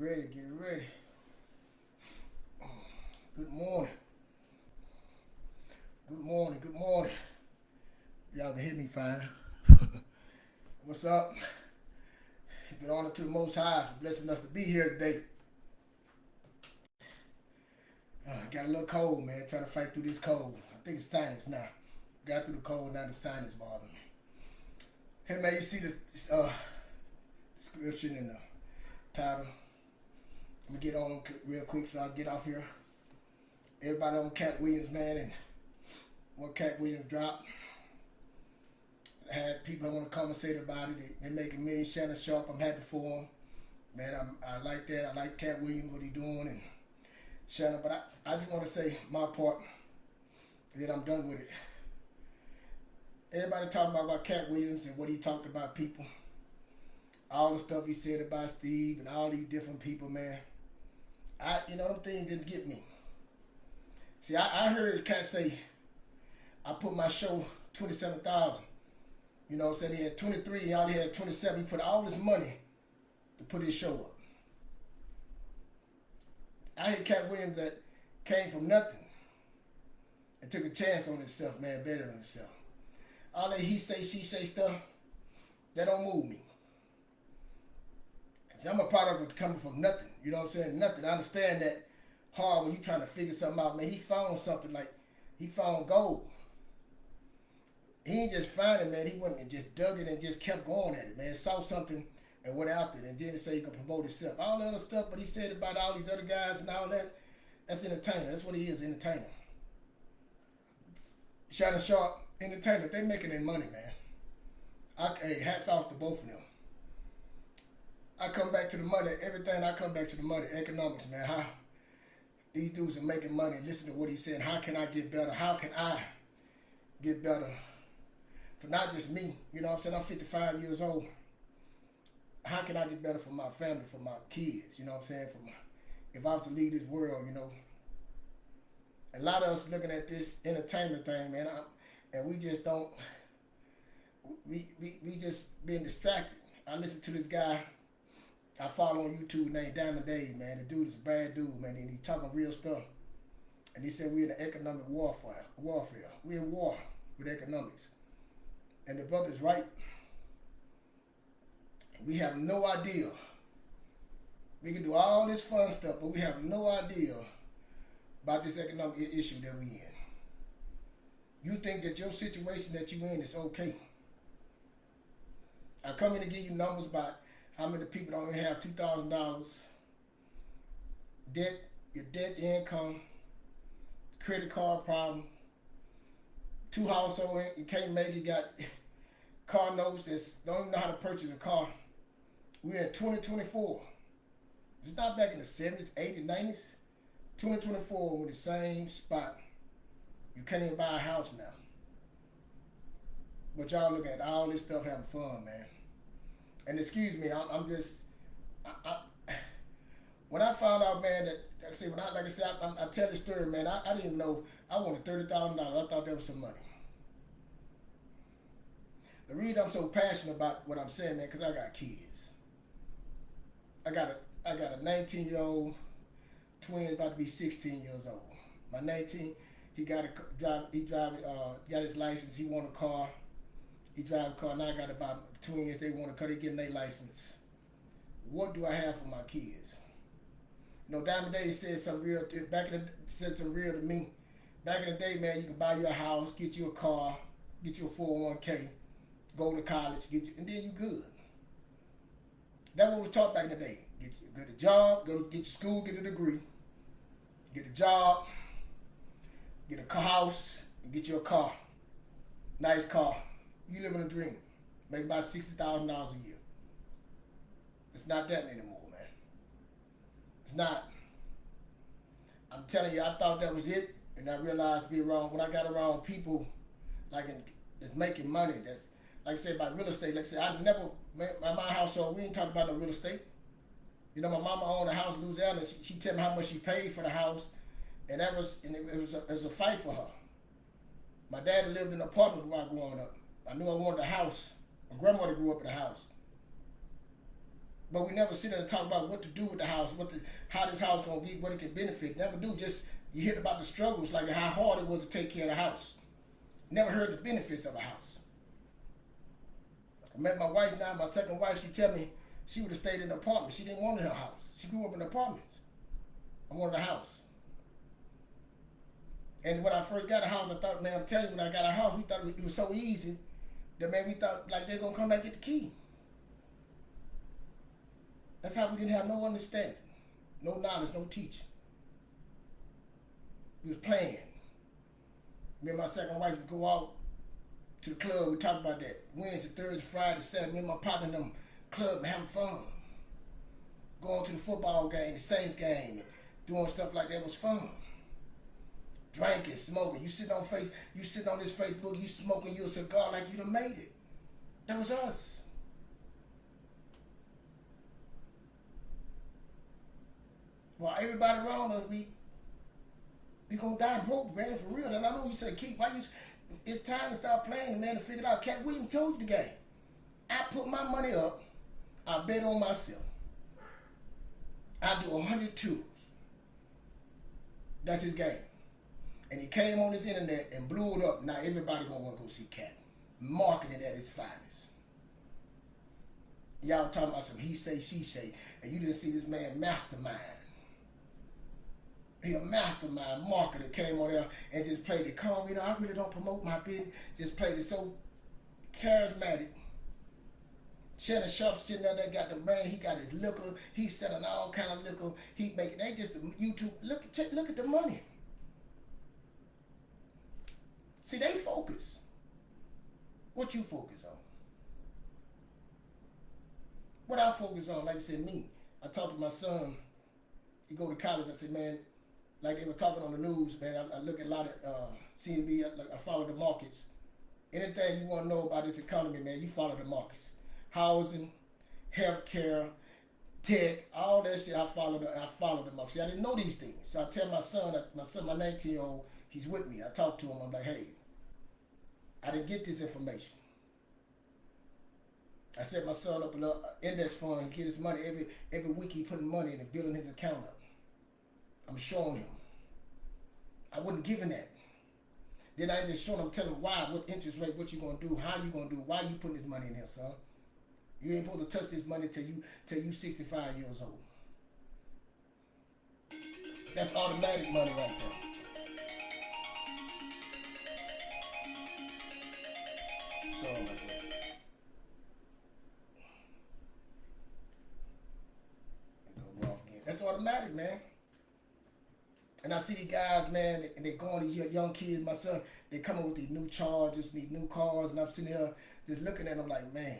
ready, get it ready. Good morning. Good morning. Y'all can hear me fine. What's up? Get honor to the Most High for blessing us to be here today. Got a little cold, man. Trying to fight through this cold. I think it's sinus now. Got through the cold, now the sinus bothering me. Hey, man, you see the description and the title. Let me get on real quick so I get off here. Everybody on Katt Williams, man, and what Katt Williams dropped. I had people I want to conversate about it. They're making me Shannon Sharp. I'm happy for him. Man, I like that. I like Katt Williams, what he doing, and Shannon. But I just want to say my part, and then I'm done with it. Everybody talking about Katt Williams and what he talked about people. All the stuff he said about Steve and all these different people, man. Them things didn't get me. See, I heard Katt say, I put my show 27,000. You know what I'm saying? He had 23, he only had 27. He put all this money to put his show up. I heard Katt Williams that came from nothing and took a chance on himself, man, better than himself. All that he say, she say stuff, that don't move me. See, I'm a product of coming from nothing. You know what I'm saying? Nothing. I understand that hard when you trying to figure something out. Man, he found something like, he found gold. He ain't just find it, man. He went and just dug it and just kept going at it, man. Saw something and went after it and didn't say he could promote himself. All the other stuff, but he said about all these other guys and all that, that's entertainment. That's what he is, entertainer. Shannon Sharp, entertainment. They making their money, man. Hey, hats off to both of them. I come back to the money. Everything I come back to the money. Economics, man. How these dudes are making money. Listen to what he's saying. How can I get better? How can I get better? For not just me. You know what I'm saying? I'm 55 years old. How can I get better for my family, for my kids? You know what I'm saying? If I was to leave this world, you know. A lot of us looking at this entertainment thing, man, and we just don't. We just being distracted. I listen to this guy I follow on YouTube named Diamond Dave, man. The dude is a bad dude, man, and he talking real stuff. And he said we're in an economic warfare. We're in war with economics. And the brother's right. We have no idea. We can do all this fun stuff, but we have no idea about this economic issue that we in. You think that your situation that you in is okay. I come in to give you numbers about how many people don't even have $2,000, debt, your debt to income, credit card problem, 2 household, you can't make it, got car notes that don't even know how to purchase a car. We're in 2024. It's not back in the 70s, 80s, 90s. 2024, we're in the same spot. You can't even buy a house now. But y'all looking at all this stuff having fun, man. And excuse me, I'm just, when I found out, man, that, like I said, I tell this story, man, I didn't even know, I wanted $30,000. I thought that was some money. The reason I'm so passionate about what I'm saying, man, because I got kids. I got a 19-year-old, twin about to be 16 years old. My 19, he got his license, he want a car. He drive a car. Now I got about twins. They want a car. They getting their license. What do I have for my kids? You know, Diamond Dave said something real. Said something real to me. Back in the day, man, you can buy you a house, get you a car, get you a 401k, go to college, and then you good. That's what was taught back in the day. Get a job, go to get your school, get a degree, get a job, get a house, and get you a car, nice car. You living a dream. Make about $60,000 a year. It's not that anymore, man. It's not. I'm telling you, I thought that was it, and I realized to be wrong. When I got around people that's making money, that's like I said about real estate. Like I said, I never my household. We ain't talking about no real estate. You know, my mama owned a house in Louisiana. She tell me how much she paid for the house, and it was a fight for her. My dad lived in an apartment while growing up. I knew I wanted a house. My grandmother grew up in a house. But we never sit there and talk about what to do with the house, how this house gonna be, what it can benefit. Never do. Just you hear about the struggles, like how hard it was to take care of the house. Never heard the benefits of a house. I met my wife now, my second wife. She tell me she would have stayed in an apartment. She didn't want her house. She grew up in apartments. I wanted a house. And when I first got a house, I thought, man, I'm telling you, when I got a house, we thought it was so easy that, man, we thought like they're gonna come back and get the key. That's how we didn't have no understanding, no knowledge, no teaching. We was playing. Me and my second wife would go out to the club. We talk about that Wednesday, Thursday, Friday, Saturday. Me and my partner in them club and having fun. Going to the football game, the Saints game, and doing stuff like that was fun. Drinking, smoking. You sitting on this Facebook, you smoking you a cigar like you done made it. That was us. While everybody around us, we gonna die broke, man, for real. And I know you say, Keith, it's time to start playing, man, to figure it out. Katt William told you the game. I put my money up, I bet on myself. I do 100 tours. That's his game. And he came on his internet and blew it up. Now everybody gonna want to go see Katt. Marketing at its finest. Y'all talking about some he say, she say, and you didn't see this man mastermind. He a mastermind marketer, came on there and just played it calm. You know, I really don't promote my business. Just played it so charismatic. Shannon Sharp sitting there, got the brand. He got his liquor. He's selling all kind of liquor. He making. They just YouTube. Look at the money. See, they focus. What you focus on? What I focus on, like I said, me. I talked to my son. He go to college. I said, man, like they were talking on the news, man. I look at a lot of CNB. I follow the markets. Anything you want to know about this economy, man, you follow the markets. Housing, healthcare, tech, all that shit. I follow the markets. See, I didn't know these things, so I tell my son, my 19-year-old, he's with me. I talk to him. I'm like, hey, I didn't get this information. I set my son up an index fund and get his money every week. He putting money in and building his account up. I'm showing him. I wasn't giving that. Then I just showing him, telling him why, what interest rate, what you gonna do, how you gonna do, why you putting this money in here, son. You ain't supposed to touch this money till you 65 years old. That's automatic money right there. Sorry about that. That's automatic, man. And I see these guys, man, and they going, these young kids, my son, they coming with these new Chargers, these new cars, and I'm sitting here just looking at them like, man.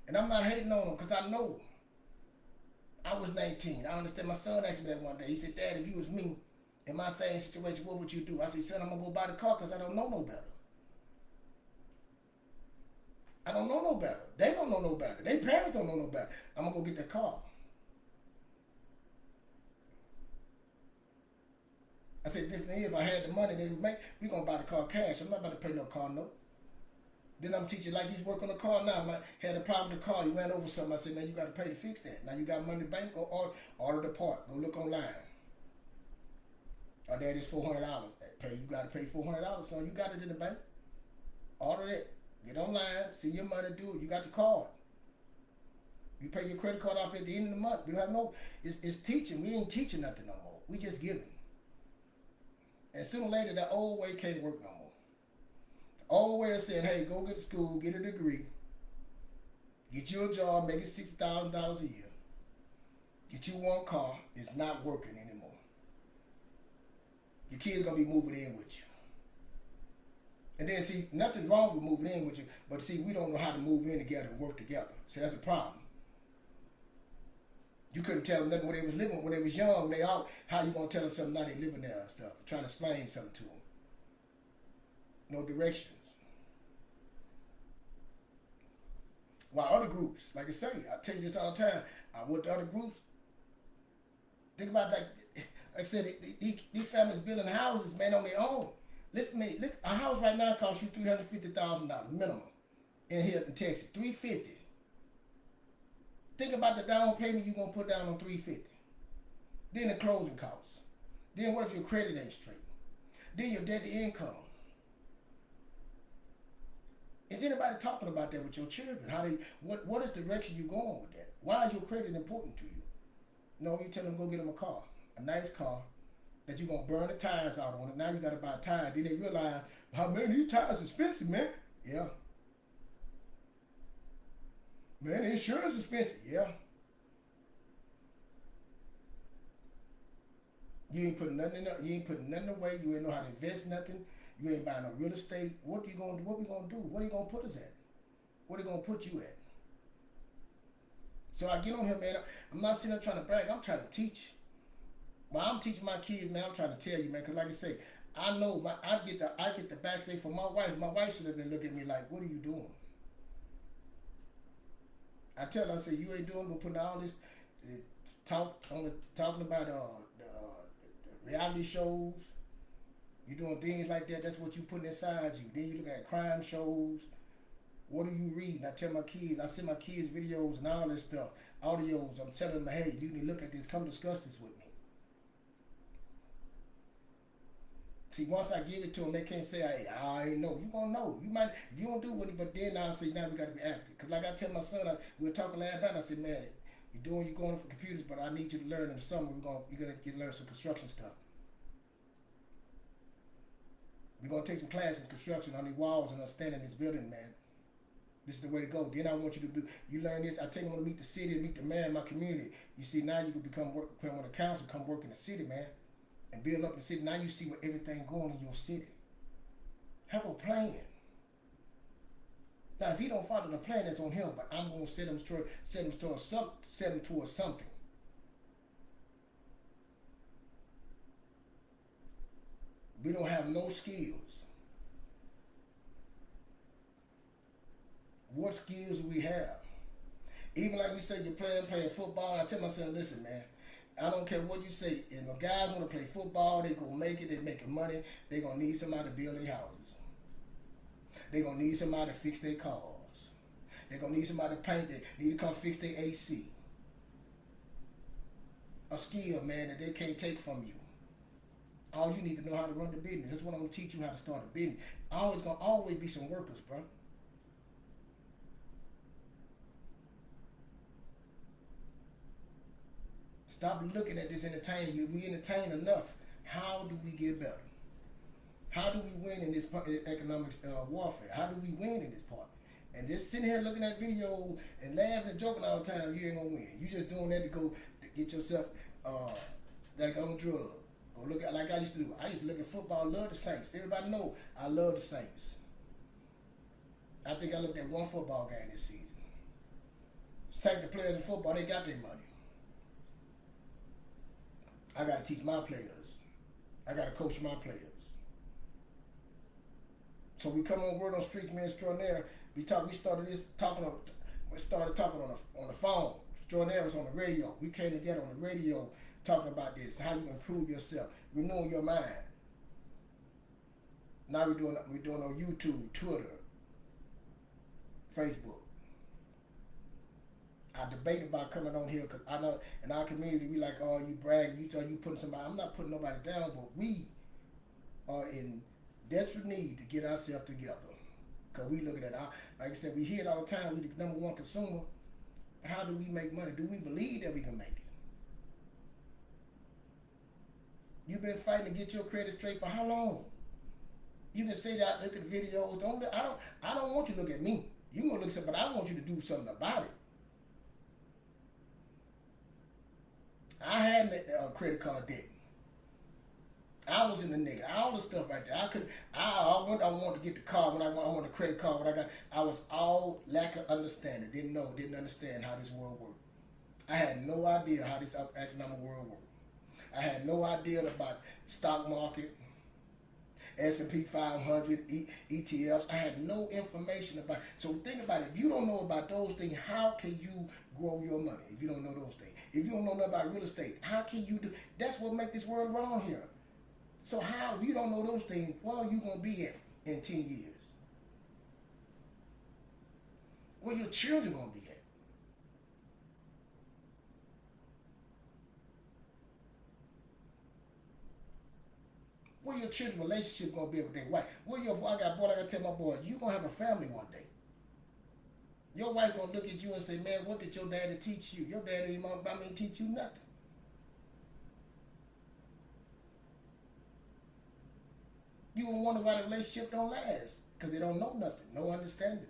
And I'm not hating on them, because I know. I was 19. I understand. My son asked me that one day. He said, Dad, if you was me in my same situation, what would you do? I said, son, I'm going to go buy the car because I don't know no better. I don't know no better. They don't know no better. Their parents don't know no better. I'm going to go get the car. I said, differently, if I had the money they would make, we're going to buy the car cash. I'm not about to pay no car note. Then I'm teaching like you work on the car now. I had a problem with the car. You ran over something. I said, man, you got to pay to fix that. Now you got money in the bank, go order the part. Go look online. Or that is $400. You got to pay $400, son. You got it in the bank. Order it. Get online. See your money, do it. You got the card. You pay your credit card off at the end of the month. We don't have no, it's teaching. We ain't teaching nothing no more. We just giving. And sooner or later, that old way can't work no more. The old way of saying, hey, go get to school, get a degree, get you a job, make it $60,000 a year, get you one car, is not working anymore. Your kids gonna be moving in with you. And then see, nothing wrong with moving in with you, but see, we don't know how to move in together and work together. See, that's a problem. You couldn't tell them nothing when they was living, when they was young, how you gonna tell them something now they living there and stuff, trying to explain something to them. No directions. While other groups, like I say, I tell you this all the time, I went to other groups, think about that, like I said, these families building houses, man, on their own. Listen to me, look, a house right now costs you $350,000 minimum in here in Texas, $350,000. Think about the down payment you're gonna put down on 350. Then the closing costs. Then what if your credit ain't straight? Then your debt to income. Is anybody talking about that with your children? What is the direction you going with that? Why is your credit important to you? No, you tell them go get them a car, a nice car that you're gonna burn the tires out on it. Now you gotta buy tires. Then they realize, how man, these tires expensive, man. Yeah. Man, the insurance is expensive. Yeah. You ain't putting nothing up. You ain't putting nothing away. You ain't know how to invest nothing. You ain't buying no real estate. What you gonna do? What we gonna do? What are you gonna put us at? What are you gonna put you at? So I get on here, man. I'm not sitting there trying to brag. I'm trying to teach. While I'm teaching my kids, man, I'm trying to tell you, man, because like I say, I know I get the backstage from my wife. My wife should have been looking at me like, what are you doing? I tell her, I say, you ain't doing, we're putting all this talking about the reality shows. You doing things like that. That's what you putting inside you. Then you looking at crime shows. What are you reading? I tell my kids, I send my kids videos and all this stuff, audios. I'm telling them, hey, you need to look at this. Come discuss this with me. See, once I give it to them, they can't say, hey, I ain't know. You gonna know. You might, if you don't do it, but then I say, now we got to be active. Because like I tell my son, we were talking last night, I said, man, you're going for computers, but I need you to learn in the summer. You're gonna get learn some construction stuff. We're gonna take some classes in construction on these walls and understanding this building, man. This is the way to go. Then I want you to do. You learn this. I take them to meet the city, meet the mayor in my community. You see, now you can become when the council come work in the city, man, and build up the city. Now you see what everything going in your city. Have a plan. Now, if he don't follow the plan, that's on him. But I'm gonna set him towards something. We don't have no skills. What skills do we have? Even like you say, you're playing football. I tell my son, listen, man, I don't care what you say. If the guys want to play football, they gonna make it. They making money. They gonna need somebody to build their houses. They gonna need somebody to fix their cars. They gonna need somebody to paint. They need to come fix their AC. A skill, man, that they can't take from you. All you need to know how to run the business. That's what I'm gonna teach you, how to start a business. Always be some workers, bro. Stop looking at this entertainment. We entertain enough. How do we get better? How do we win in this economics warfare? How do we win in this part? And just sitting here looking at videos and laughing and joking all the time, you ain't gonna win. You just doing that to get yourself like on drugs. Go look at like I used to do. I used to look at football. Love the Saints. Everybody know I love the Saints. I think I looked at one football game this season. Saint the players in football, they got their money. I got to teach my players. I got to coach my players. So we come on Word on Streets, man, extraordinaire. We started talking on the phone. Extraordinaire was on the radio. We came together on the radio talking about this, how you improve yourself, renewing your mind. Now we're doing on YouTube, Twitter, Facebook. I debate about coming on here because I know in our community we like, oh, you bragging, you putting somebody. I'm not putting nobody down, but we are in desperate need to get ourselves together. Because we looking at like I said, we hear it all the time. We the number one consumer. How do we make money? Do we believe that we can make it? You've been fighting to get your credit straight for how long? You can say that, look at videos. I don't want you to look at me. You gonna look something, but I want you to do something about it. I had a credit card debt. I was in the negative. All the stuff right there. I wanted to get the car when I wanted a credit card when I was all lack of understanding. Didn't understand how this world worked. I had no idea how this economic world worked. I had no idea about stock market, S&P 500, ETFs. I had no information about it. So think about it. If you don't know about those things, how can you grow your money if you don't know those things? If you don't know nothing about real estate, how can you do? That's what makes this world wrong here. So how, if you don't know those things, where are you going to be at in 10 years? Where your children going to be at? What your children's relationship gonna be with their wife? What your boy? I got boy. I gotta tell my boys, you gonna have a family one day. Your wife gonna look at you and say, man, what did your daddy teach you? Your daddy, teach you nothing. You gonna wonder why the relationship don't last, because they don't know nothing, no understanding.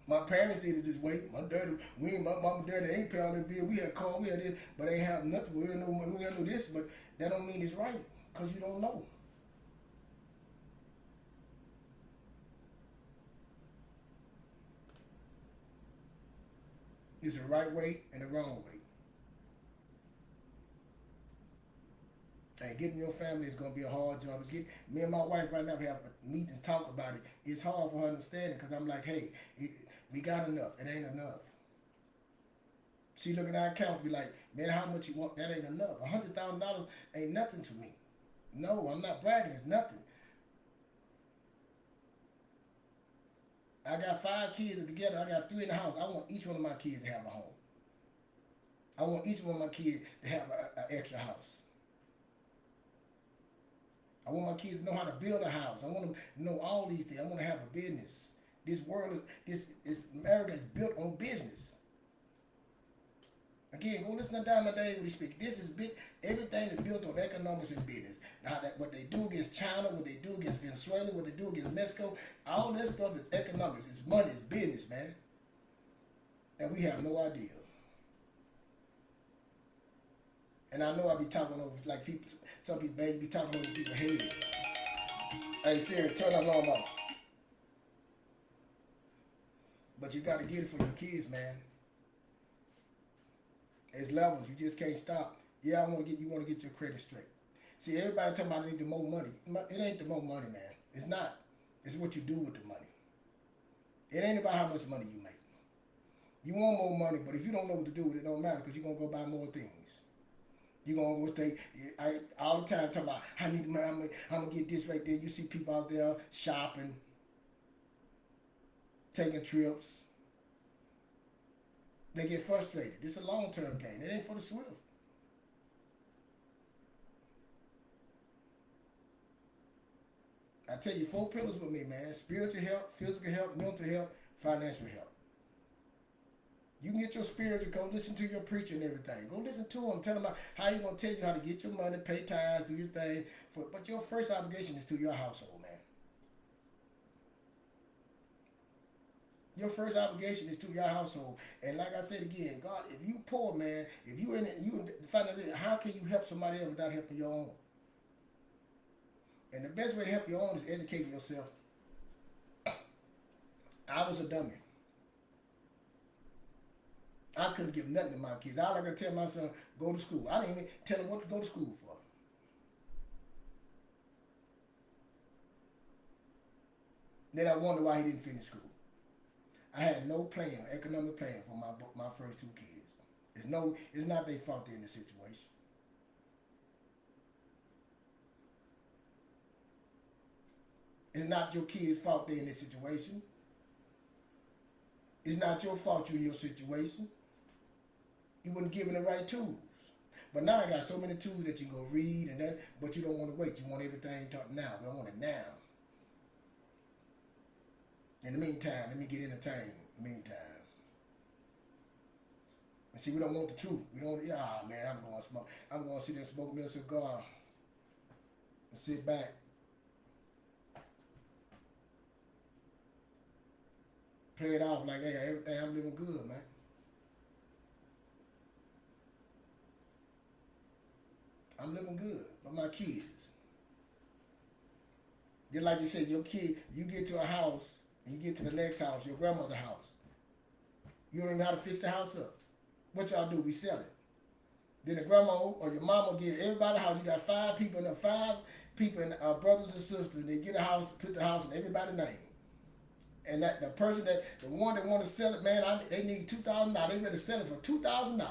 My parents did it this way. My mom and daddy ain't pay all that bill. We had called, we had this, but ain't have nothing. We don't know this, but that don't mean it's right, because you don't know. It's the right way and the wrong way. And getting your family is gonna be a hard job. Me and my wife right now, we have meetings, talk about it. It's hard for her to understand it, because I'm like, hey, we got enough. It ain't enough. She look at our account, be like, man, how much you want? That ain't enough. $100,000 ain't nothing to me. No, I'm not bragging. It's nothing. I got 5 kids together. I got 3 in the house. I want each one of my kids to have a home. I want each one of my kids to have an extra house. I want my kids to know how to build a house. I want them to know all these things. I want to have a business. This world, this America is built on business. Again, go listen to Diamond Dave when he speak. This is big. Everything is built on economics and business. Now, what they do against China, what they do against Venezuela, what they do against Mexico, all that stuff is economics. It's money. It's business, man. And we have no idea. And I know I be talking over, like people, some people, baby, be talking over people's heads. Hey, Siri, turn that alarm off. But you got to get it for your kids, man. It's levels. You just can't stop. Yeah, you want to get your credit straight. See, everybody talking about I need the more money. It ain't the more money, man. It's not. It's what you do with the money. It ain't about how much money you make. You want more money, but if you don't know what to do with it, it don't matter, because you're going to go buy more things. You're going to go stay, all the time talking about, I need money, I'm going to get this right there. You see people out there shopping, taking trips. They get frustrated. It's a long-term game. It ain't for the swift. I tell you, 4 pillars with me, man. Spiritual health, physical health, mental health, financial health. You can get your spiritual, go listen to your preacher and everything. Go listen to him. Tell him how he's going to tell you how to get your money, pay tithes, do your thing. But your first obligation is to your household, man. Your first obligation is to your household. And like I said again, God, if you poor, man, if you in it, you find out how can you help somebody else without helping your own? And the best way to help your own is educating yourself. I was a dummy. I couldn't give nothing to my kids. All I could tell my son, go to school. I didn't even tell him what to go to school for. Then I wonder why he didn't finish school. I had no plan, economic plan for my first 2 kids. It's not their fault they're in the situation. It's not your kids' fault they're in this situation. It's not your fault you're in your situation. You wasn't given the right tools. But now I got so many tools that you can go read and that, but you don't want to wait. You want everything taught now. We want it now. In the meantime, let me get entertained. Meantime. And see, we don't want the truth. We don't, man, I'm going to smoke. I'm going to sit there and smoke me a cigar and sit back. Play it off like, hey, everything, I'm living good, man. I'm living good with my kids. Just like you said, your kid, you get to a house, and you get to the next house, your grandmother's house. You don't even know how to fix the house up. What y'all do? We sell it. Then the grandma or your mama get everybody a house. You got 5 people in there, 5 people, and brothers and sisters. They get a house, put the house in everybody's name. And that the one that want to sell it, man, they need $2,000. They ready to sell it for $2,000.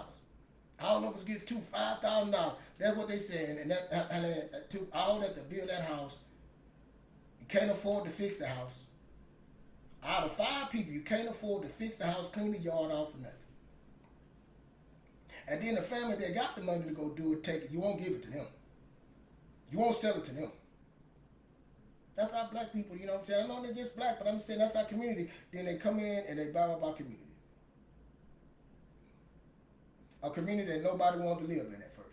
I don't know if it's get $5,000. That's what they saying. And all that to build that house. You can't afford to fix the house. Out of 5 people, you can't afford to fix the house, clean the yard off, or nothing. And then the family that got the money to go do it, take it. You won't give it to them. You won't sell it to them. That's our black people, you know what I'm saying? I know they're just black, but I'm saying that's our community. Then they come in and they buy up our community. A community that nobody wanted to live in at first.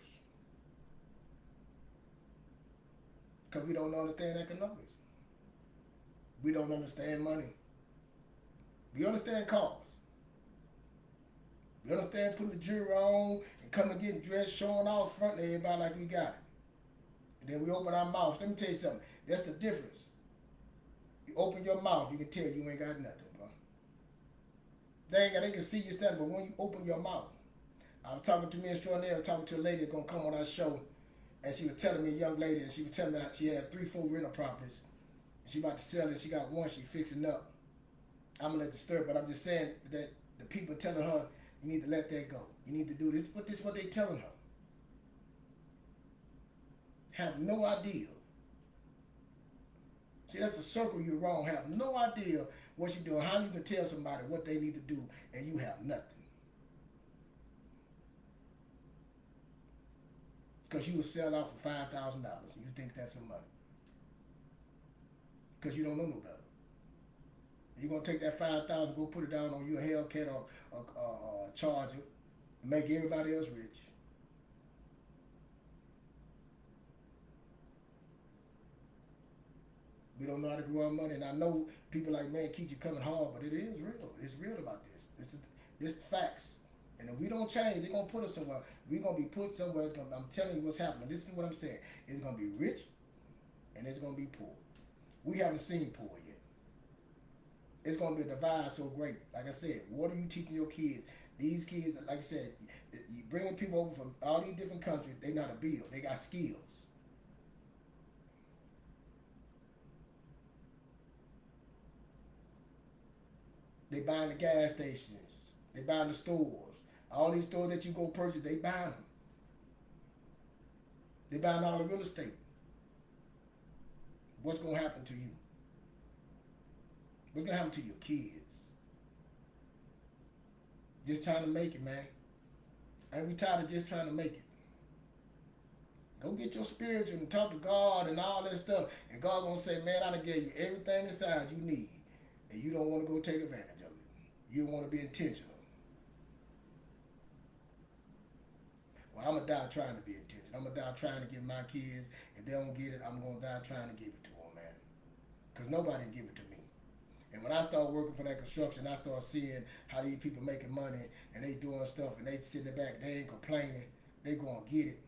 Because we don't understand economics. We don't understand money. We understand cars. We understand putting the jewelry on and coming getting dressed, showing off front of everybody like we got it. And then we open our mouths. Let me tell you something. That's the difference. You open your mouth, you can tell you ain't got nothing, bro. They can see you standing, but when you open your mouth, I was talking to me extraordinary, talking to a lady that's gonna come on our show, and she was telling me, a young lady, and she was telling me she had 3-4 rental properties. And she about to sell it. She got one she fixing up. I'm gonna let it stir, but I'm just saying that the people telling her, you need to let that go. You need to do this. But this is what they telling her. Have no idea. See, that's a circle you're wrong. Have no idea what you're doing, how you can tell somebody what they need to do, and you have nothing. Because you will sell out for $5,000. You think that's some money. Because you don't know no better. You're going to take that $5,000, go put it down on your Hellcat or Charger, and make everybody else rich. We don't know how to grow our money. And I know people like, man, keep you coming hard, but it is real. It's real about this. This is facts. And if we don't change, they're going to put us somewhere. We're going to be put somewhere. I'm telling you what's happening. This is what I'm saying. It's going to be rich and it's going to be poor. We haven't seen poor yet. It's going to be a divide so great. Like I said, what are you teaching your kids? These kids, like I said, you bringing people over from all these different countries, they know how to build. They got skills. They buying the gas stations. They buying the stores. All these stores that you go purchase, they buying them. They buying all the real estate. What's going to happen to you? What's going to happen to your kids? Just trying to make it, man. Ain't we tired of just trying to make it? Go get your spiritual and talk to God and all that stuff. And God going to say, man, I done gave you everything inside you need. And you don't want to go take advantage of it. You want to be intentional. Well, I'm going to die trying to be intentional. I'm going to die trying to give my kids. If they don't get it, I'm going to die trying to give it to them, man. Because nobody can give it to me. And when I start working for that construction, I start seeing how these people making money and they doing stuff and they sitting back, they ain't complaining. They going to get it.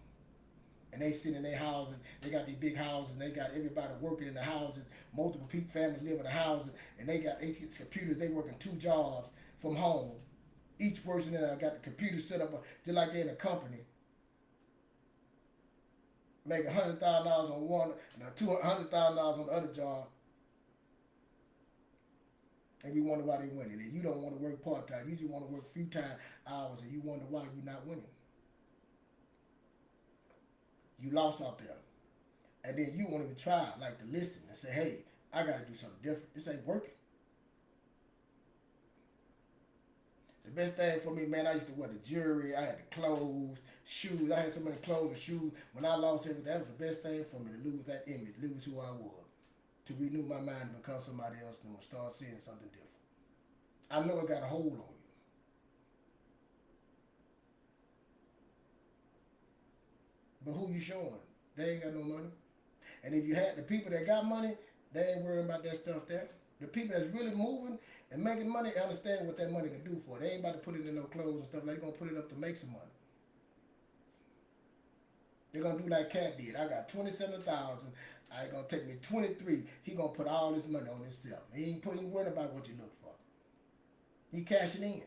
And they sit in their houses. They got these big houses. And they got everybody working in the houses. Multiple people, families live in the houses. And they got 8 computers. They working 2 jobs from home. Each person in there got the computer set up just like they're in a company. Make $100,000 on one, and $200,000 on the other job. And we wonder why they winning. And you don't want to work part-time. You just want to work few time hours, and you wonder why you're not winning. You lost out there. And then you won't even try, like, to listen and say, hey, I got to do something different. This ain't working. The best thing for me, man, I used to wear the jewelry. I had the clothes, shoes. I had so many clothes and shoes. When I lost everything, that was the best thing for me, to lose that image, lose who I was. To renew my mind and become somebody else new and start seeing something different. I know it got a hold on you. But who you showing? They ain't got no money. And if you had the people that got money, they ain't worrying about that stuff there. The people that's really moving and making money understand what that money can do for it. They ain't about to put it in no clothes and stuff. They're going to put it up to make some money. They're going to do like Katt did. I got 27,000. I ain't going to take me 23. He going to put all this money on himself. He ain't worrying about what you look for. He cashing in.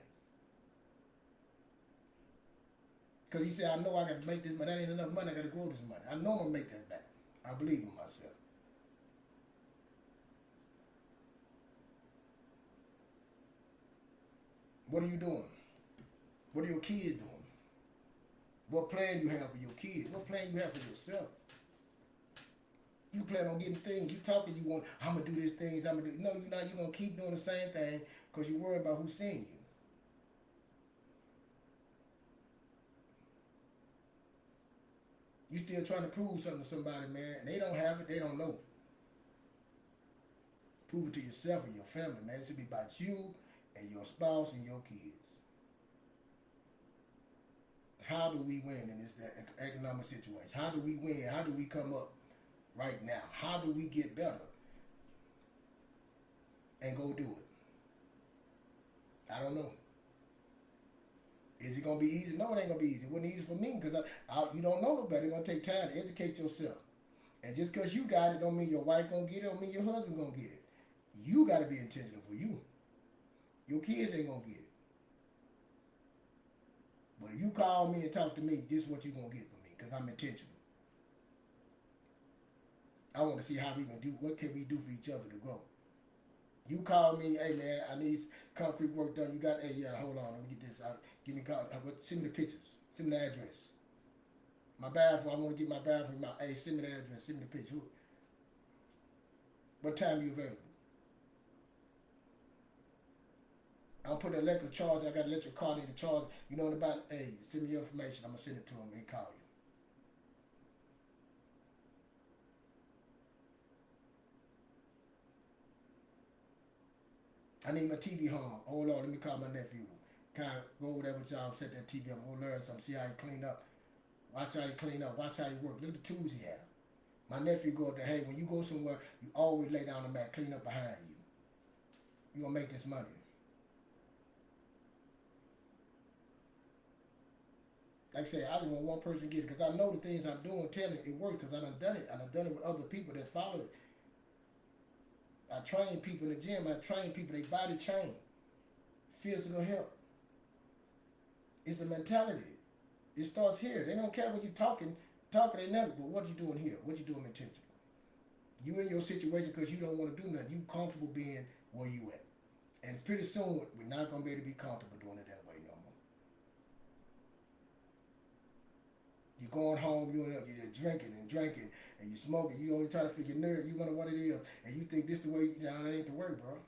Because he said, I know I got to make this money. That ain't enough money. I got to grow this money. I know I'm going to make that back. I believe in myself. What are you doing? What are your kids doing? What plan you have for your kids? What plan you have for yourself? You plan on getting things. You talking, you want, I'm going to do these things. No, you're not. You're going to keep doing the same thing because you're worried about who's seeing you. You still trying to prove something to somebody, man. And they don't have it, they don't know. Prove it to yourself and your family, man. It should be about you and your spouse and your kids. How do we win in this economic situation? How do we win? How do we come up right now? How do we get better? And go do it. I don't know. Is it going to be easy? No, it ain't going to be easy. It wasn't easy for me because you don't know no better. It's going to take time to educate yourself. And just because you got it don't mean your wife going to get it, don't mean your husband going to get it. You got to be intentional for you. Your kids ain't going to get it. But if you call me and talk to me, this is what you're going to get from me because I'm intentional. I want to see how we can do, what can we do for each other to grow. You call me, hey man, I need concrete work done. You got, hey, yeah, hold on, let me get this. Give me call. Send me the pictures. Send me the address. My bathroom, I want to get my bathroom out. Hey, send me the address. Send me the picture. What time are you available? I'll put an electric charge. I got an electric car need to charge. You know about? Hey, send me your information. I'm gonna send it to him. He call you. I need my TV hung. Hold on, let me call my nephew. Kind of go over there with y'all, set that TV up, go learn something, see how he clean up. Watch how he clean up, watch how he work. Look at the tools he have. My nephew go up there, hey, when you go somewhere, you always lay down the mat, clean up behind you. You gonna make this money. Like I say, I just want one person to get it, because I know the things I'm doing, telling it works, because I done it. I done it with other people that follow it. I train people in the gym. I train people, they body change. Physical health. It's a mentality. It starts here. They don't care what you're talking they never, but what you doing here? What you doing intentionally? You in your situation because you don't want to do nothing. You comfortable being where you at. And pretty soon, we're not going to be able to be comfortable doing it that way no more. You're going home, you're drinking, and you smoking. You only try to figure nerve. You wonder what it is, and you think this the way. That ain't the way, bro.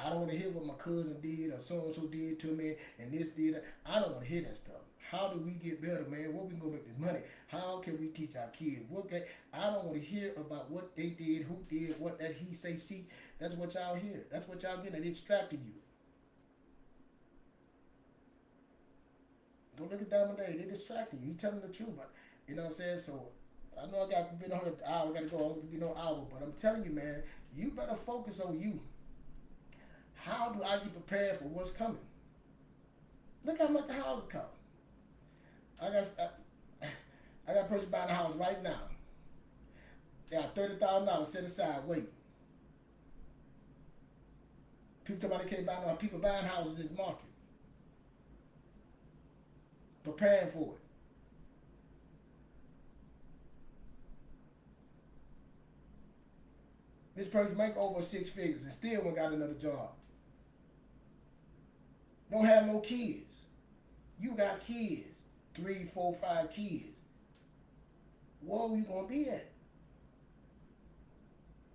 I don't want to hear what my cousin did or so and so did to me, and this did that. I don't want to hear that stuff. How do we get better, man? What we can go make this money? How can we teach our kids? I don't want to hear about what they did, who did, what that he say, see. That's what y'all hear. That's what y'all getting. They distracting you. Don't look at Diamond Day. They distracting you. You telling the truth, but you know what I'm saying? So I know I got been on an hour. I got to go on no hour, but I'm telling you, man, you better focus on you. How do I get prepared for what's coming? Look how much the house cost. I got a person buying a house right now. They got $30,000 set aside. Wait. People talking about they can't buy no. People buying houses in this market. Preparing for it. This person make over 6 figures and still won't got another job. Don't have no kids. You got kids. 3, 4, 5 kids. Where are you gonna be at?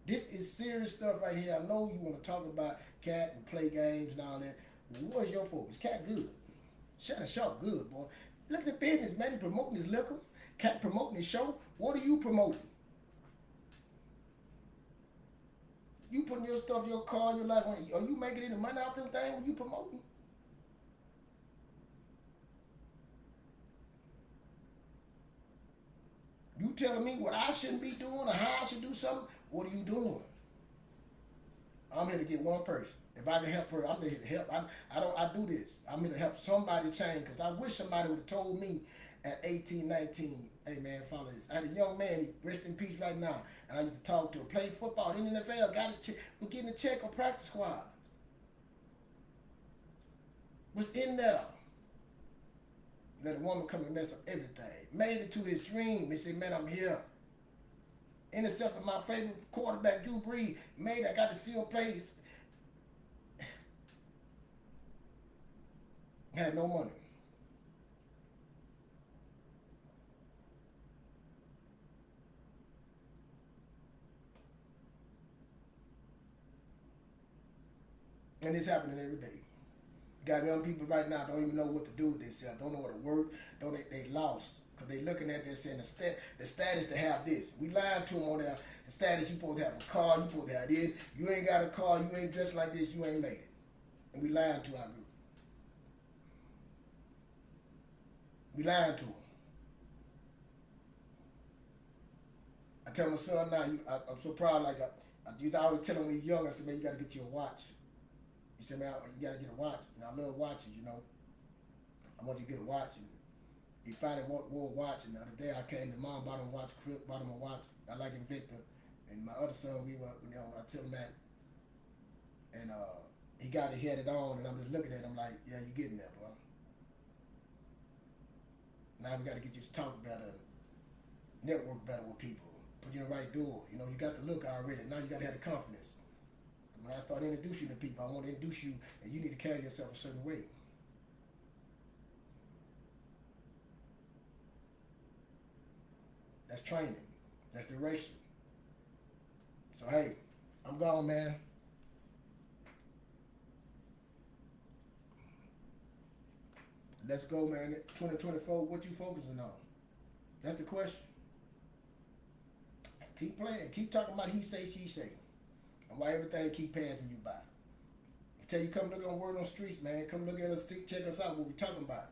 This is serious stuff right here. I know you want to talk about Katt and play games and all that. But what's your focus? Katt good. Shannon Sharp good, boy. Look at the business, man. He promoting his liquor. Katt promoting his show. What are you promoting? You putting your stuff, your car, your life on. Are you making any money off them things when you promoting? You telling me what I shouldn't be doing or how I should do something? What are you doing? I'm here to get one person. If I can help her, I'm here to help. I do this. I'm here to help somebody change, because I wish somebody would have told me at 18, 19, hey man, follow this. I had a young man, he rest in peace right now, and I used to talk to him, played football in the NFL, was getting a check on practice squad. Was in there. Let a woman come and mess up everything. Made it to his dream. He said, man, I'm here. Intercepted my favorite quarterback, Drew Brees. I got to see him play. Had no money. And it's happening every day. Got young people right now don't even know what to do with themselves, don't know what to work, don't they lost. Because they looking at this saying the status to have this. We lying to them on there. The status, you supposed to have a car, you supposed to have this. You ain't got a car, you ain't dressed like this, you ain't made it. And we lying to our group. We lying to them. I tell my son now, I'm so proud. Like I used to always tell him when he's young, I said, man, you got to get you a watch. He said, man, you got to get a watch. And I love watches, you know. I want you to get a watch. And he finally wore a watch. And the other day I came to mom, bought him a watch, bought him a watch. I like him Victor. And my other son, we were, you know, I tell him that. And he got it, he had it on. And I'm just looking at him like, yeah, you getting there, bro. Now we got to get you to talk better, network better with people, put you in the right door. You know, you got the look already. Now you got to have the confidence. When I start introducing you to people, I want to introduce you, and you need to carry yourself a certain way. That's training. That's duration. So hey, I'm gone, man. Let's go, man. 2024, what you focusing on? That's the question. Keep playing. Keep talking about he say, she say. And why everything keep passing you by. I tell you, come look on Word on Streets, man. Come look at us, check us out, what we talking about.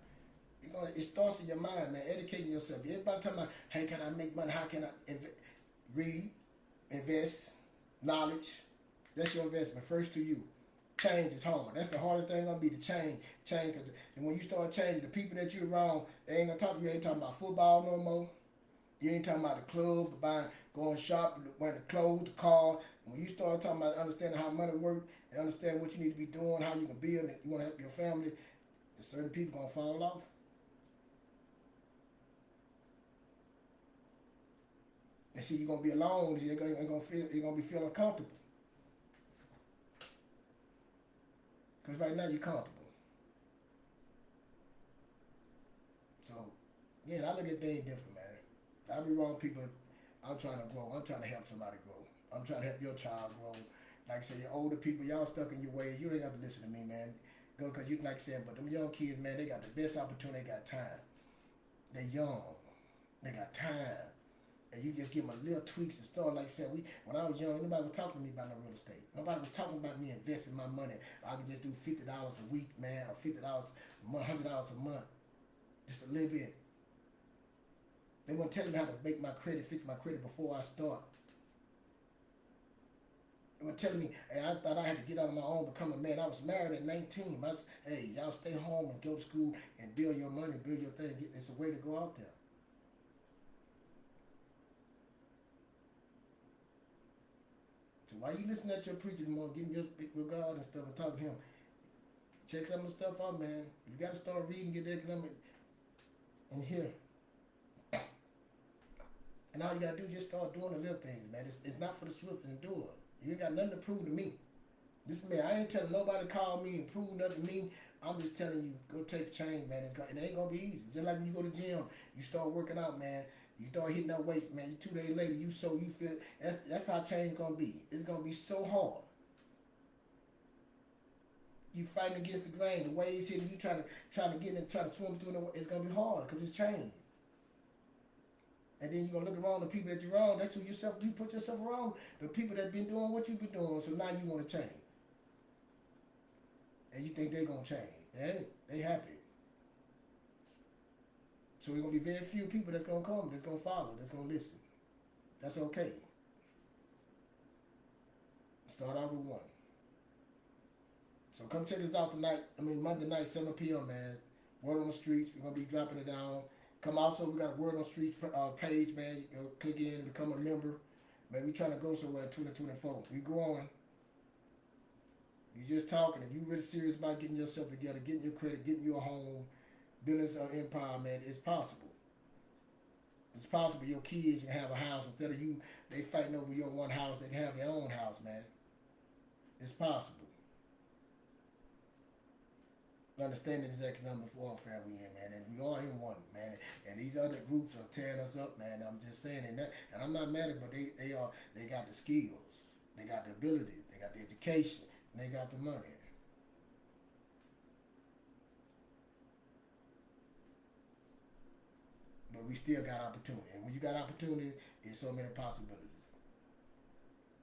You know, it starts in your mind, man. Educating yourself. Everybody talking about, hey, can I make money? How can I read, invest, knowledge? That's your investment. First to you. Change is hard. That's the hardest thing gonna be to change. Change, cause and when you start changing, the people that you're around, they ain't gonna talk to you. You ain't talking about football no more. You ain't talking about the club, buying, going shopping, wearing the clothes, the car. And when you start talking about understanding how money works and understand what you need to be doing, how you can build it, you want to help your family, there's certain people gonna fall off. And see, you're gonna be alone. You're gonna be feeling comfortable. Because right now you're comfortable. So, yeah, I look at things different, man. I be wrong people. I'm trying to grow. I'm trying to help somebody grow. I'm trying to help your child grow. Like I say, your older people, y'all stuck in your ways. You ain't got to listen to me, man. Go, because you like saying, but them young kids, man, they got the best opportunity. They got time. They young. They got time. And you just give them a little tweaks and stuff. Like I said, when I was young, nobody was talking to me about no real estate. Nobody was talking about me investing my money. I could just do $50 a week, man, or $50 a month, $100 a month. Just a little bit. They weren't telling me how to make my credit, fix my credit before I start. They were telling me, hey, I thought I had to get out on my own, become a man. I was married at 19. Hey, y'all stay home and go to school and build your money, build your thing. It's a way to go out there. So why you listening to your preacher more, getting your with God and stuff and talking to him? Check some of the stuff out, man. You got to start reading, get the economic in here. And all you got to do is just start doing the little things, man. It's not for the swift and endure. You ain't got nothing to prove to me. This man, I ain't telling nobody to call me and prove nothing to me. I'm just telling you, go take the change, man. It ain't going to be easy. Just like when you go to the gym, you start working out, man. You start hitting that weight, man. 2 days later, you feel, that's how change going to be. It's going to be so hard. You fighting against the grain. The waves hitting you, trying to get in, trying to swim through it. It's going to be hard because it's change. And then you're going to look around the people that you're around. That's who you put yourself around. The people that been doing what you've been doing. So now you want to change. And you think they're going to change. They happy. So there's going to be very few people that's going to come, that's going to follow, that's going to listen. That's okay. Start out with one. So come check us out tonight. Monday night, 7 p.m., man. Word on the Streets. We're going to be dropping it down. Come also, we got a Word on Streets page, man. You know, click in, become a member. Man, we trying to go somewhere in 2024. We growing. You just talking. If you really serious about getting yourself together, getting your credit, getting your home, building an empire, man, it's possible. It's possible your kids can have a house instead of they fighting over your one house, they can have their own house, man. It's possible. Understanding this economic warfare we in, man, and we are in one, man. And these other groups are tearing us up, man. I'm just saying, and I'm not mad at it, but they got the skills, they got the ability, they got the education, and they got the money. but we still got opportunity. And when you got opportunity, there's so many possibilities.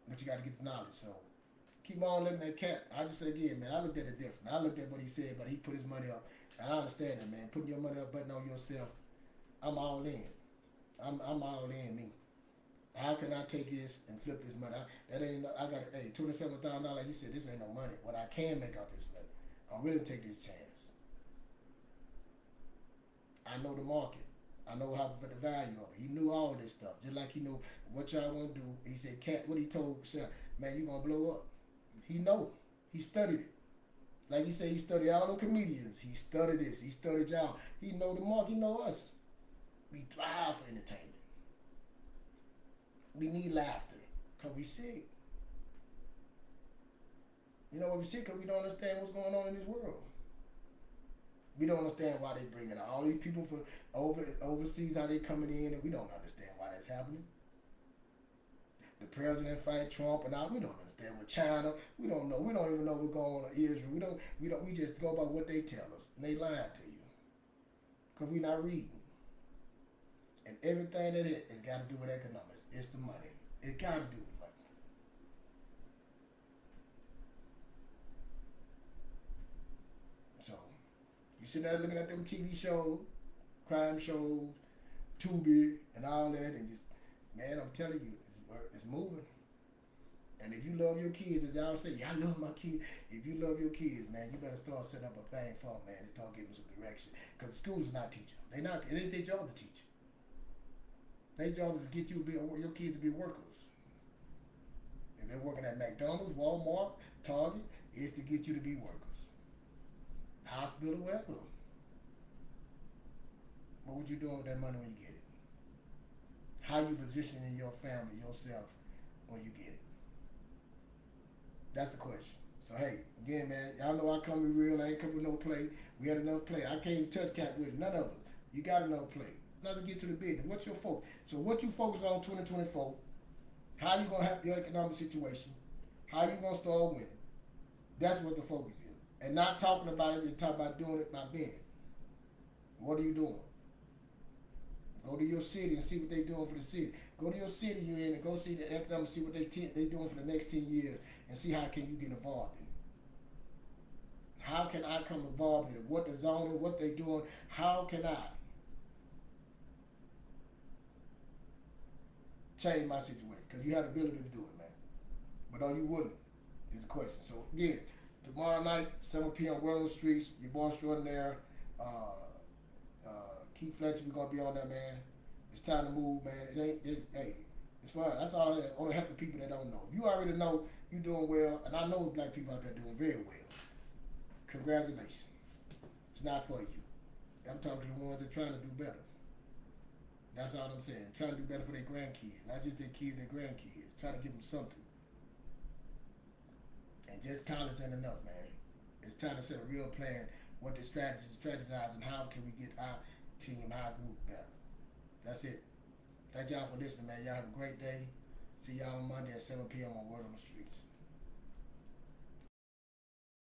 But you got to get the knowledge. So keep on letting that cat. I just say again, man, I looked at it different. I looked at what he said, but he put his money up. And I understand it, man. Putting your money up, betting on yourself. I'm all in. I'm all in, me. How can I take this and flip this money? That ain't. I got $27,000. He said this ain't no money. What I can make out this money, I'm willing to take this chance. I know the market. I know how for the value of it. He knew all this stuff, just like he knew what y'all want to do. He said, "Katt, what he told Sam, man, you gonna blow up." He know. He studied it. Like he said, he studied all the comedians. He studied this. He studied y'all. He know the market. He know us. We thrive for entertainment. We need laughter because we sick. You know what we sick? Because we don't understand what's going on in this world. We don't understand why they bringing all these people from overseas, how they coming in, and we don't understand why that's happening. The president fight Trump and all. We don't understand what China. We don't know. We don't even know what's going on in Israel. We just go by what they tell us, and they lying to you because we not reading. And everything that it's got to do with economics. It's the money. It got to do with money. So, you sit there looking at them TV shows, crime shows, Tubi, and all that, and just, man, I'm telling you, it's moving. And if you love your kids, as y'all say, I love my kids. If you love your kids, man, you better start setting up a thing for them, man, and start giving them some direction. Because the schools is not teaching them. It ain't their job to teach. Their job is to get your kids to be workers. If they're working at McDonald's, Walmart, Target, it's to get you to be workers. Hospital, wherever. What would you do with that money when you get it? How you positioning your family, yourself, when you get it? That's the question. So hey, again, man, y'all know I come with real. I ain't come with no play. We had enough play. I can't touch Katt William. None of us. You got enough play. Now to get to the business. What's your focus? So what you focus on 2024? How you gonna have your economic situation? How you gonna start winning? That's what the focus is. And not talking about it, just talking about doing it by being. What are you doing? Go to your city and see what they're doing for the city. Go to your city you're in and go see the economic, see what they're doing for the next 10 years and see how can you get involved in it. How can I come involved in it? What the zoning, what they doing, how can I change my situation? Because you have the ability to do it, man. But are you willing is the question. So again, tomorrow night, 7 p.m. Word on the Streets, your boy Extraordinaire, Keith Fletcher, we're going to be on there, man. It's time to move, man. It's fun. That's all I only help the people that don't know. If you already know you're doing well, and I know black people out there doing very well, congratulations. It's not for you. I'm talking to the ones that are trying to do better. That's all I'm saying. Trying to do better for their grandkids. Not just their kids, their grandkids. Trying to give them something. And just college ain't enough, man. It's time to set a real plan, what the strategize, and how can we get our team, our group better. That's it. Thank y'all for listening, man. Y'all have a great day. See y'all on Monday at 7 p.m. on Word on the Streets.